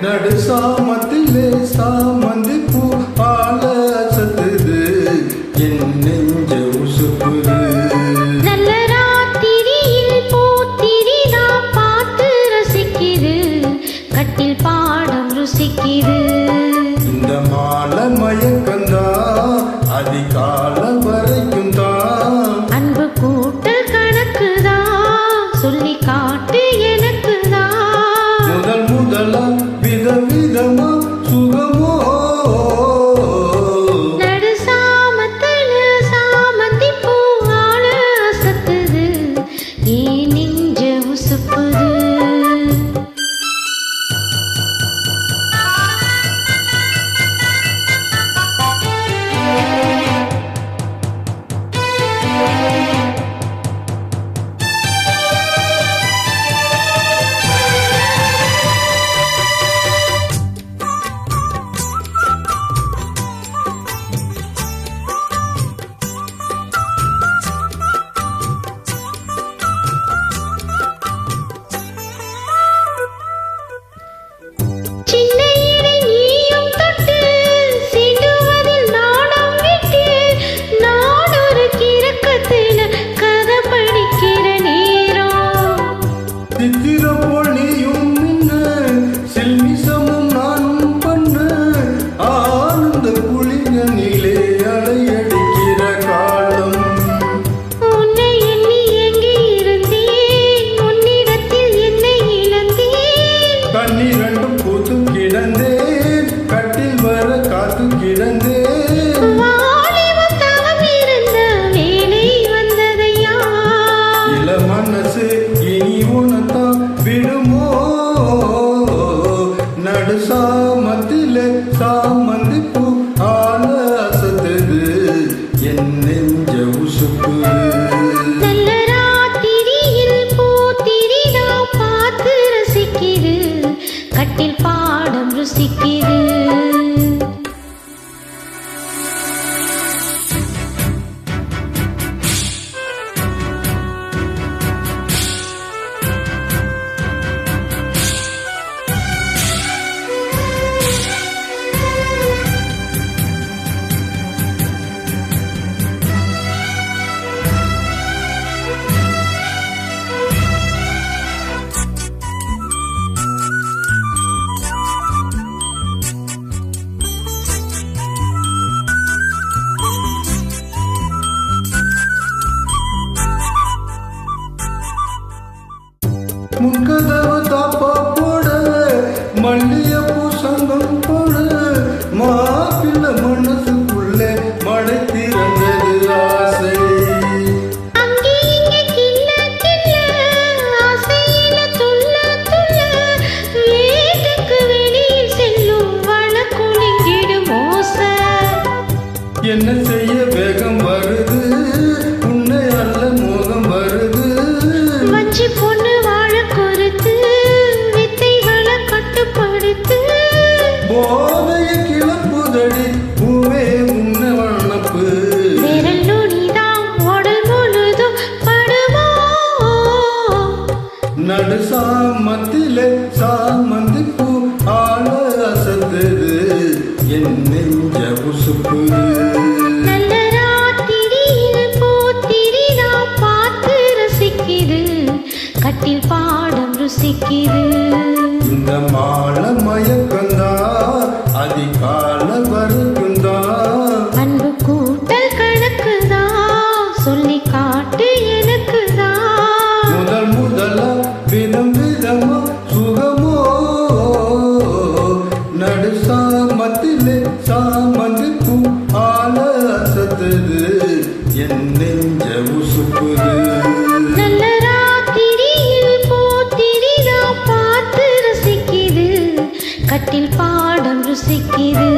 நடு சாமத்திலே சாமந்தி பூ ஆள அசத்துது என் நெஞ்ச உசுப்புது. நல்ல ராத்திரியில் பூத்திரி நான் பார்த்து ரசிக்குது கட்டில் பாடம் ருசிக்குது. இந்த மாலை மயக்கந்தா அதிகால வரைக்கும் தான் அன்பு கூட்ட கணக்குதான் சொல்லி காட்டு எனக்குதான் முதல் முதலா விதவிதமா சுகமோ நடு சாமத்துல சாமந்தி பூ ஆள அசத்துது ஏன் நெஞ்ச உசுப்புது. சாமத்திலே சாமந்தி பூ ஆள அசத்துது என் நெஞ்ச உசுப்புது. நல்ல ராத்திரியில் பூத்திரி நான் பார்த்து ரசிக்குது கட்டில் பாடம் ருசிக்குது. முன்கதவு தாப்பா போட மல்லியப்பூ சங்கம் போட மாப்பிள்ள மனசுக்குள்ளே மழை திறந்தது ஆசை. என்ன செய்ய வேகம் வருது உன்னை அல்ல மோகம் வருது வஞ்சி பொண்ணு வாழ கொடுத்து வித்தைகளை கட்டுப்படுத்து போதைய கிளப்புதடி பூவே உன்ன வண்ணப்பு விரல் நுனிதான் உடல் முழுதும் படுமோ நடு சாமத்திலே சாமந்தி பூ ஆள அசத்துது என் நெஞ்ச உசுப்புது. நல்ல ராத்திரியில் பூத்திரி நான் பார்த்து ரசிக்குது கட்டில் பாடம் ருசிக்குது. இந்த மாலை மயக்கந்தா அதிகால வரைக்கும் தான் அன்பு கூட்டல் கணக்குதான் சொல்லி காட்டு எனக்குதான் முதல் முதலா விதம் விதமா சுகமோ நடு சாமத்திலே சாமந்தி பூ ஆள அசத்துது என் நெஞ்ச உசுப்புது. நல்ல ராத்திரியில் பூத்திரி நான் பார்த்து ரசிக்குது கட்டில் பாடம் ருசிக்குது.